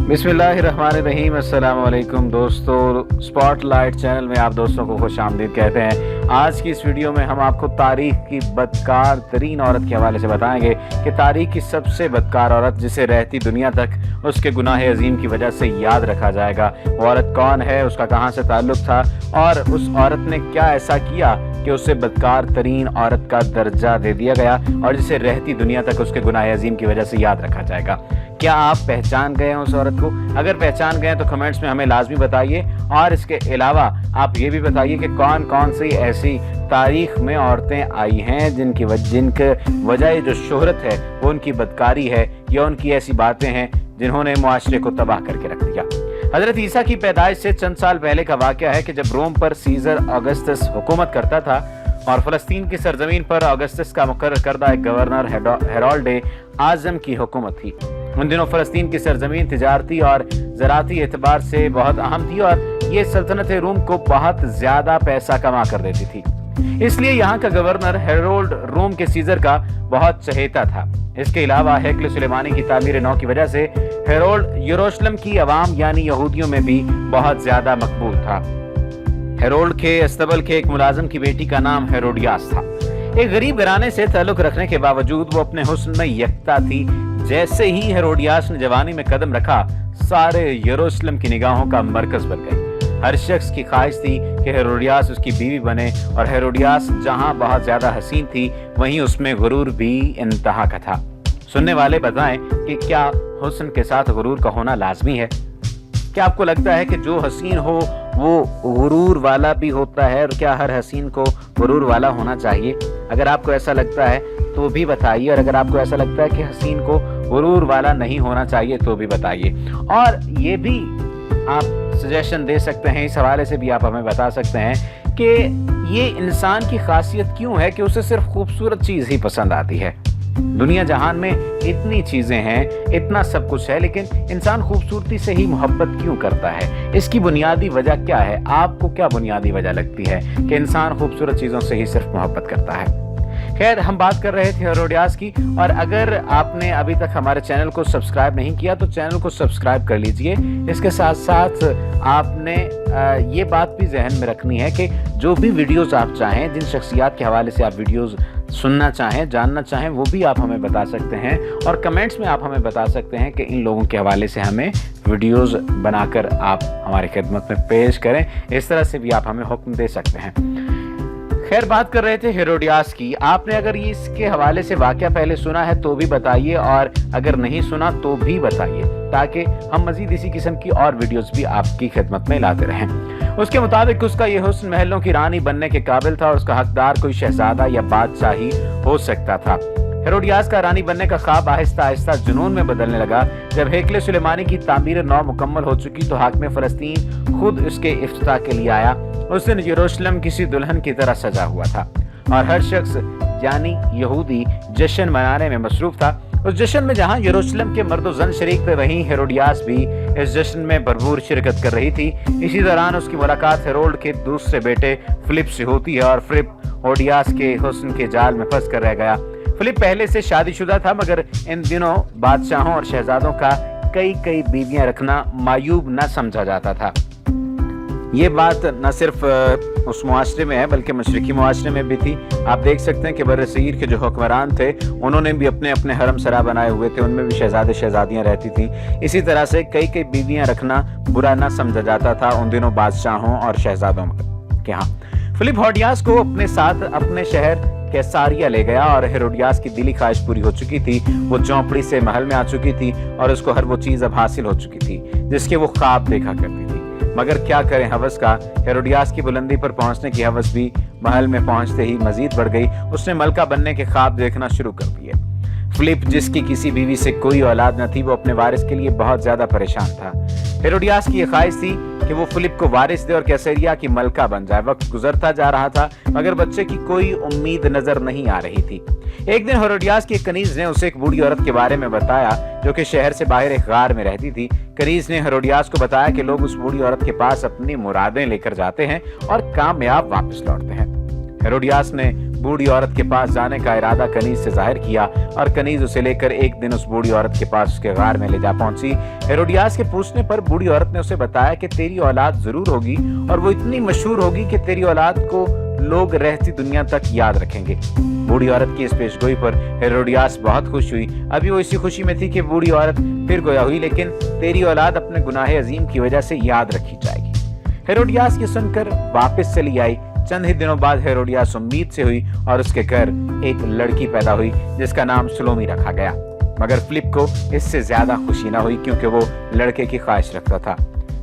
बिस्मिल्लाहिर्रहमानिर्रहीम। अस्सलाम वालेकुम दोस्तों, स्पॉटलाइट चैनल में आप दोस्तों को खुश आमदीद कहते हैं। आज की इस वीडियो में हम आपको तारीख की बदकार तरीन औरत के हवाले से बताएंगे कि तारीख की सबसे बदकार औरत जिसे रहती दुनिया तक उसके गुनाह अजीम की वजह से याद रखा जाएगा, वो औरत कौन है, उसका कहाँ से ताल्लुक़ था और उस औरत ने क्या ऐसा किया कि उसे बदकार तरीन औरत का दर्जा दे दिया गया और जिसे रहती दुनिया तक उसके गुनाह अजीम की वजह से याद रखा जाएगा। क्या आप पहचान गए हैं उस औरत को? अगर पहचान गए तो कमेंट्स में हमें लाजमी बताइए और इसके अलावा आप ये भी बताइए कि कौन कौन सी ऐसी तारीख में औरतें आई हैं जिनकी वजह जो शोहरत है वो उनकी बदकारी है या उनकी ऐसी बातें हैं जिन्होंने मुआशरे को तबाह करके रख दिया। हजरत ईसा की पैदाइश से चंद साल पहले का वाक़या है कि जब रोम पर सीजर ऑगस्टस हुकूमत करता था और फ़लस्तीन की सरजमीन पर ऑगस्टस का मुकर्रर करदा एक गवर्नर हेरोल्ड आज़म की हुकूमत थी। उन दिनों फ़लस्तीन की सरजमीन तिजारती और ज़राती एतबार से बहुत अहम थी और ये सल्तनत रोम को बहुत ज़्यादा पैसा कमा कर देती थी। इसलिए यहाँ का गवर्नर हेरोल्ड रोम के सीजर का बहुत चहेता था। इसके अलावा हैकल सुलेमानी की तामीर नौ की वजह से हेरोल्ड यरूशलेम की अवाम यानी यहूदियों में भी बहुत ज़्यादा मकबूल था। हेरोल्ड के अस्तबल के एक मुलाजिम की बेटी का नाम हेरोडियास था। एक गरीब घराने से ताल्लुक रखने के बावजूद वो अपने हुस्न में यकता थी। जैसे ही हेरोडियास ने जवानी में कदम रखा, सारे यरूशलेम की निगाहों का मरकज बन गई। हर शख्स की ख्वाहिश थी कि हेरोडियास उसकी बीवी बने और हेरोडियास जहां बहुत ज्यादा हसीन थी वहीं उसमें गुरूर भी इंतहा का था। सुनने वाले बताएं कि क्या हुस्न के साथ गुरूर का होना लाजमी है? क्या आपको लगता है कि जो हसीन हो वो गुरूर वाला भी होता है और क्या हर हसीन को गुरूर वाला होना चाहिए? अगर आपको ऐसा लगता है तो भी बताइए और अगर आपको ऐसा लगता है कि हसीन को गुरूर वाला नहीं होना चाहिए तो भी बताइए। और ये भी आप सजेशन दे सकते हैं, इस हवाले से भी आप हमें बता सकते हैं कि ये इंसान की खासियत क्यों है कि उसे सिर्फ खूबसूरत चीज़ ही पसंद आती है। दुनिया जहान में इतनी चीज़ें हैं, इतना सब कुछ है, लेकिन इंसान खूबसूरती से ही मोहब्बत क्यों करता है? इसकी बुनियादी वजह क्या है? आपको क्या बुनियादी वजह लगती है कि इंसान खूबसूरत चीज़ों से ही सिर्फ मोहब्बत करता है? खैर, हम बात कर रहे थे हेरोडियास की, और अगर आपने अभी तक हमारे चैनल को सब्सक्राइब नहीं किया तो चैनल को सब्सक्राइब कर लीजिए। इसके साथ साथ आपने ये बात भी जहन में रखनी है कि जो भी वीडियोस आप चाहें, जिन शख्सियात के हवाले से आप वीडियोस सुनना चाहें, जानना चाहें, वो भी आप हमें बता सकते हैं और कमेंट्स में आप हमें बता सकते हैं कि इन लोगों के हवाले से हमें वीडियोस बनाकर आप हमारी खिदमत में पेश करें। इस तरह से भी आप हमें हुक्म दे सकते हैं। खैर, बात कर रहे थे हेरोडियास की। आपने अगर ये इसके हवाले से वाकया पहले सुना है तो भी बताइए और अगर नहीं सुना तो भी बताइए, ताकि हम मजीद इसी किस्म की और वीडियोस भी आपकी खिदमत में लाते रहें। उसके मुताबिक उसका ये हुस्न महलों की रानी बनने के काबिल था और उसका हकदार कोई शहजादा या बादशाही हो सकता था। हेरोडियास का रानी बनने का ख्वाब आहिस्ता आहिस्ता जुनून में बदलने लगा। जब हैकल सुलेमानी की तामीर नौ मुकम्मल हो चुकी तो हाकिम फ़लस्तीन खुद उसके इफ्तिताह के लिए आया। उस दिन यरूशलेम किसी दुल्हन की तरह सजा हुआ था और हर शख्स यानी यहूदी जश्न मनाने में मसरूफ था। उस जश्न में जहां यरूशलेम के मर्द जन शरीक थे, वहीं हेरोडियास भी इस जश्न में भरपूर शिरकत कर रही थी। इसी दौरान उसकी मुलाकात हेरोल्ड के दूसरे बेटे फिलिप से होती है और फिलिप हेरोडियास के हुस्न के जाल में फंस कर रह गया। फिलिप पहले से शादीशुदा था, मगर इन दिनों बादशाहों और शहजादों का कई बीवियां रखना मायूब न समझा जाता था। ये बात न सिर्फ उस मुआशरे में है बल्कि मशरिकी मुआशरे में भी थी। आप देख सकते हैं कि बर्र-ए-सगीर के जो हुक्मरान थे उन्होंने भी अपने अपने हरम सरा बनाए हुए थे, उनमें भी शहजादे शहजादियाँ रहती थीं। इसी तरह से कई बीवियाँ रखना बुरा न समझा जाता था उन दिनों बादशाहों और शहजादों के यहाँ। फिलिप हेरोडियास को अपने साथ अपने शहर कैसारिया ले गया और हेरोडियास की दिली ख्वाहिश पूरी हो चुकी थी। वो झोंपड़ी से महल में आ चुकी थी और उसको हर वो चीज़ अब हासिल हो चुकी थी जिसके वो ख्वाब देखा करती थी। मगर क्या करें हवस का, हेरोडियास की बुलंदी पर पहुंचने की हवस भी महल में पहुंचते ही मजीद बढ़ गई। उसने मलका बनने के ख्वाब देखना शुरू कर दिए। फिलिप, जिसकी किसी बीवी से कोई औलाद न थी, वो अपने वारिस के लिए बहुत ज्यादा परेशान था। हेरोडियास की यह ख्वाहिश थी कि वो फिलिप को वारिस दे और कैसरिया की मलका बन जाए। वक्त गुजरता जा रहा था मगर बच्चे की कोई उम्मीद नजर नहीं आ रही थी। एक दिन हेरोडियास की कनीज ने उसे एक बूढ़ी औरत के बारे में बताया जो कि शहर से बाहर एक गार में रहती थी। कनीज ने हेरोडियास को बताया कि लोग उस बूढ़ी औरत के पास अपनी मुरादें लेकर जाते हैं और कामयाब वापस लौटते हैं। हेरोडियास ने बूढ़ी औरत के पास जाने का इरादा कनीज से जाहिर किया और कनीज उसे लेकर एक दिन उस बूढ़ी औरत के पास उसके गार में ले जा पहुंची। हेरोदियास के पूछने पर बूढ़ी औरत ने उसे बताया कि तेरी औलाद जरूर होगी और वो इतनी मशहूर होगी कि तेरी औलाद को लोग रहती दुनिया तक याद रखेंगे। बूढ़ी औरत की इस पेशगोई पर हेरोदियास बहुत खुश हुई। अभी वो इसी खुशी में थी कि बूढ़ी औरत फिर गोया हुई, लेकिन तेरी औलाद अपने गुनाह अजीम की वजह से याद रखी जाएगी। हेरोदियास ये सुनकर वापस चली आई। चंद ही दिनों बाद हेरोदियास उम्मीद से हुई और उसके घर एक लड़की पैदा हुई जिसका नाम सलोमी रखा गया। मगर फिलिप को इससे ज्यादा खुशी ना हुई, क्योंकि वो लड़के की ख्वाहिश रखता था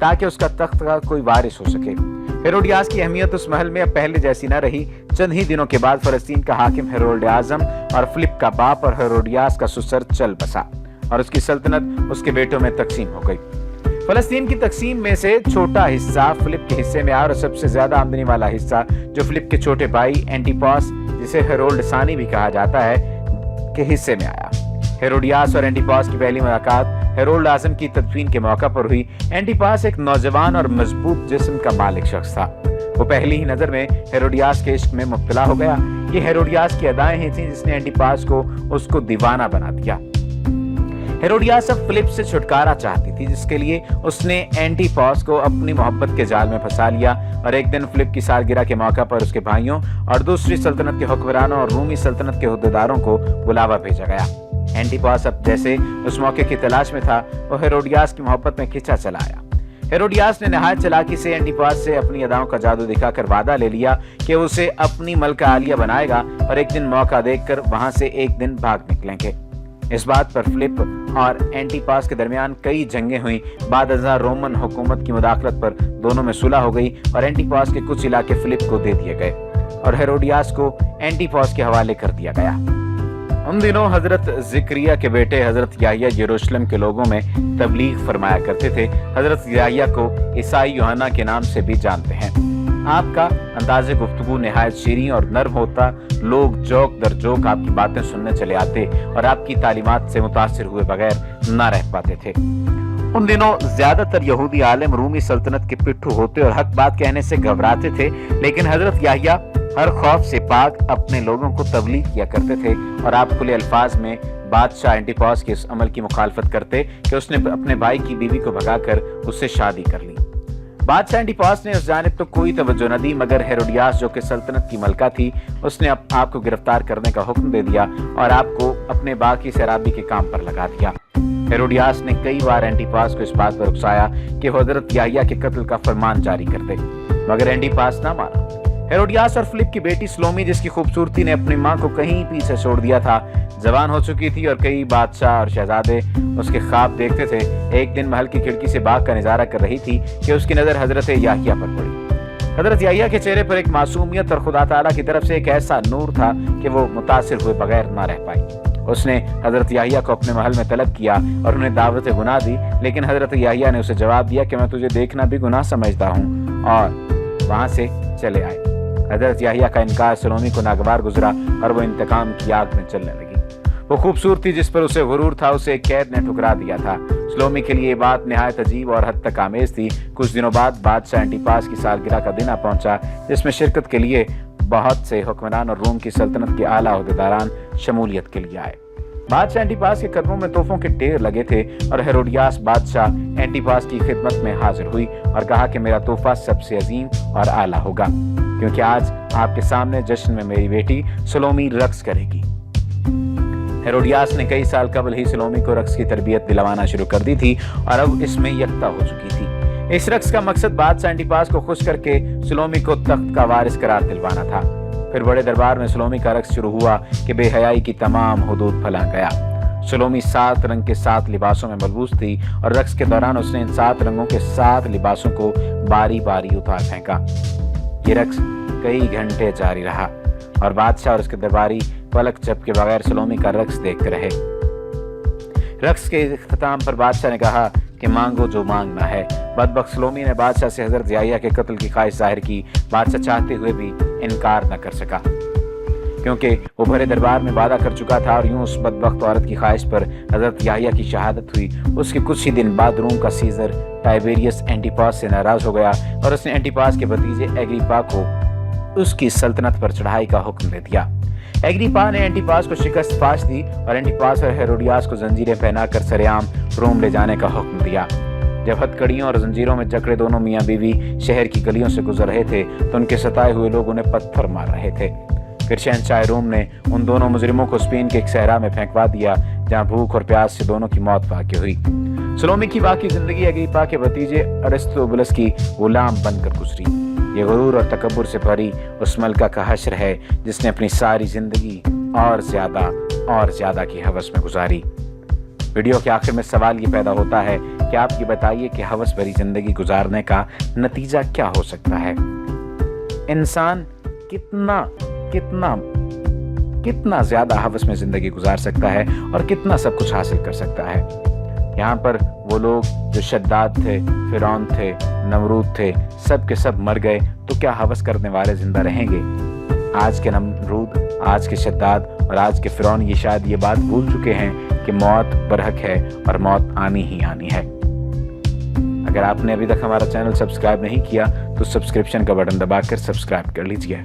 ताकि उसका तख्त का कोई वारिस हो सके। हेरोदियास की अहमियत उस महल में अब पहले जैसी न रही। चंद ही दिनों के बाद फलस्तीन का हाकिम हेरोल्ड आजम और फिलिप का बाप और हेरोदियास का ससुर चल बसा और उसकी सल्तनत उसके बेटों में तकसीम हो गई। फलस्तीन की तकसीम में से छोटा हिस्सा फिलिप के हिस्से में आया और सबसे ज्यादा आमदनी वाला हिस्सा जो फिलिप के छोटे भाई एंटिपास, जिसे हेरोल्ड सानी भी कहा जाता है, के हिस्से में आया। हेरोदियास और एंटिपास की पहली मुलाकात हेरोल्ड आजम की तदफीन के मौका पर हुई। एंटिपास एक नौजवान और मजबूत जिस्म का मालिक शख्स था। वो पहली ही नजर में हेरोदियास के इश्क में मुब्तला हो गया। ये हेरोदियास की अदाएं ही थीं जिसने एंटिपास को उसको दीवाना बना दिया। हेरोदियास अब फिलिप से छुटकारा चाहती थी, जिसके लिए उसने एंटिपास को अपनी मोहब्बत के जाल में फंसा लिया और एक दिन फिलिप की सालगिरह के मौका पर उसके भाइयों और दूसरी सल्तनत के हुक्मरानों और रूमी सल्तनत के हुद्देदारों को बुलावा भेजा गया। एंटिपास अब जैसे उस मौके की तलाश में था, वो हेरोदियास की मोहब्बत में खिंचा चला आया। हेरोदियास ने नहायत चालाकी से एंटिपास से अपनी अदाओं का जादू दिखाकर वादा ले लिया कि उसे अपनी मलका आलिया बनाएगा और एक दिन मौका देखकर वहां से एक दिन भाग निकलेंगे। इस बात पर फिलिप और एंटिपास के दरमियान कई जंगें हुई। बाद अज़ां रोमन हुकूमत की मुदाखलत पर दोनों में सुलह हो गई और एंटिपास के कुछ इलाके फिलिप को दे दिए गए और हेरोदियास को एंटिपास के हवाले कर दिया गया। उन दिनों हजरत ज़िक्रिया के बेटे हजरत याहिया यरूशलेम के लोगों में तबलीग फरमाया करते थे। हजरत याहिया को ईसाई यूहन्ना के नाम से भी जानते हैं। आपका अंदाज़े गुफ्तगू निहायत शीरीं और नर्म होता। लोग जोक दर जोक आपकी बातें सुनने चले आते और आपकी तालीमात से मुतासिर हुए बगैर न रह पाते थे। उन दिनों ज्यादातर यहूदी आलिम रूमी सल्तनत के पिट्ठू होते और हक बात कहने से घबराते थे, लेकिन हजरत याहिया हर खौफ से पाक अपने लोगों को तबलीग किया करते थे और आप खुले अल्फाज में बादशाह एंटिपास के इस अमल की मुखालफत करते कि उसने अपने भाई की बीवी को भगाकर उससे शादी कर ली। बादशाह एंटिपास ने उस जानिब तो कोई तवज्जो न दी, मगर हेरोदियास जो कि सल्तनत की मलका थी, उसने आपको गिरफ्तार करने का हुक्म दे दिया और आपको अपने बाकी शराबी के काम पर लगा दिया। हेरोदियास ने कई बार एंटिपास को इस बात पर उकसाया कि हजरत याहिया के कत्ल का फरमान जारी कर दे, मगर एंटिपास ना माना। हेरोदियास और फिलिप की बेटी सलोमी, जिसकी खूबसूरती ने अपनी मां को कहीं पीछे छोड़ दिया था, जवान हो चुकी थी और कई बादशाह और शहजादे उसके ख्वाब देखते थे। एक दिन महल की खिड़की से बाग का नजारा कर रही थी कि उसकी नजर हजरत याहिया पर पड़ी। हजरत याहिया के चेहरे पर एक मासूमियत और खुदा ताला की तरफ से एक ऐसा नूर था कि वो मुतासिर हुए बगैर ना रह पाई। उसने हजरत याहिया को अपने महल में तलब किया और उन्हें दावत गुनाह दी, लेकिन हजरत याहिया ने उसे जवाब दिया कि मैं तुझे देखना भी गुनाह समझता हूँ, और वहां से चले आए। हजरत याहिया का इनकार सलोमी को नागवार गुजरा और वो इंतकाम की आग में चलने लगी। वो खूबसूरती जिस पर उसे गुरूर था, उसे एक कैद ने ठुकरा दिया था। सलोमी के लिए ये बात निहायत अजीब और हद तक आमेज थी। कुछ दिनों बाद बादशाह एंटिपास की सालगिरह का दिन आ पहुंचा, जिसमें शिरकत के लिए बहुत से हुक्मरान और रोम की सल्तनत के आला ओहदेदारान शमूलियत के लिए आए। बादशाह एंटिपास के कदमों में तोहफों के ढेर लगे थे और हेरोदियास बादशाह एंटिपास की खिदमत में हाजिर हुई और कहा कि मेरा तोहफा सबसे अजीम और आला होगा, क्योंकि आज आपके सामने जश्न में मेरी बेटी सलोमी रक्स करेगी। हेरोदियास ने कई साल कबल ही सलोमी को रक्स की तरबियत दिलवाना शुरू कर दी थी और अब इसमें यकता हो चुकी थी। इस रक्स का मकसद बादशाह एंटिपास को खुश करके सलोमी को तख्त का वारिस करार दिलवाना था। फिर बड़े दरबार में सलोमी का रक्स शुरू हुआ कि बेहयाई की तमाम हुदूद फैला गया। सलोमी 7 रंग के 7 लिबासों में मलबूस थी और रक्स के दौरान उसने इन 7 रंगों के 7 लिबासों को बारी बारी उतार फेंका। ये रक्स कई घंटे जारी रहा और बादशाह और उसके दरबारी पलक झपके बगैर सलोमी का रक्स देखते रहे। रक्स के इख्तिताम पर बादशाह ने कहा कि मांगो जो मांगना है। बदबख्त सलोमी ने बादशाह से हजरत याहिया के कत्ल की ख्वाहिश जाहिर की। बादशाह चाहते हुए भी इनकार न कर सका, क्योंकि वो भरे दरबार में वादा कर चुका था और यूं उस बदबख्त औरत की ख्वाहिश पर हजरत याहिया की शहादत हुई। उसके कुछ ही दिन बाद रोम का सीजर टाइबेरियस एंटिपास से नाराज हो गया और उसने एंटिपास के भतीजे एग्रिप्पा को उसकी सल्तनत पर चढ़ाई का हुक्म दे दिया। एग्रिपा ने एंटिपास को शिकस्त फाश दी और एंटिपास और हेरोडियास को जंजीरें पहनाकर सरेआम रोम ले जाने का हुक्म दिया। जब हथकड़ियों और जंजीरों में जकड़े दोनों मियाँ बीवी शहर की गलियों से गुजर रहे थे तो उनके सताए हुए लोग उन्हें पत्थर मार रहे थे। फिर शहंशाह रोम ने उन दोनों मुजरिमों को स्पेन के एक सहरा में फेंकवा दिया, जहाँ भूख और प्यास से दोनों की मौत वाक़ हुई। सलोमी की बाकी जिंदगी अग्रिपा के भतीजे अरिस्तोबुलस की गुलाम बनकर गुजरी। ये गुरूर और तकब्बुर से भरी उस मलका का हश्र है जिसने अपनी सारी जिंदगी और ज्यादा की हवस में गुजारी। वीडियो के आखिर में सवाल ये पैदा होता है कि आप ये बताइए कि हवस भरी जिंदगी गुजारने का नतीजा क्या हो सकता है। इंसान कितना ज्यादा हवस में जिंदगी गुजार सकता है और कितना सब कुछ हासिल कर सकता है। यहाँ पर वो लोग जो शद्दाद थे, फिरौन थे, नमरूद थे, सब के सब मर गए, तो क्या हवस करने वाले जिंदा रहेंगे? आज के नमरूद, आज के शद्दाद और आज के फिरौन ये शायद ये बात भूल चुके हैं कि मौत बरहक है और मौत आनी ही आनी है। अगर आपने अभी तक हमारा चैनल सब्सक्राइब नहीं किया तो सब्सक्रिप्शन का बटन दबाकर सब्सक्राइब कर लीजिए।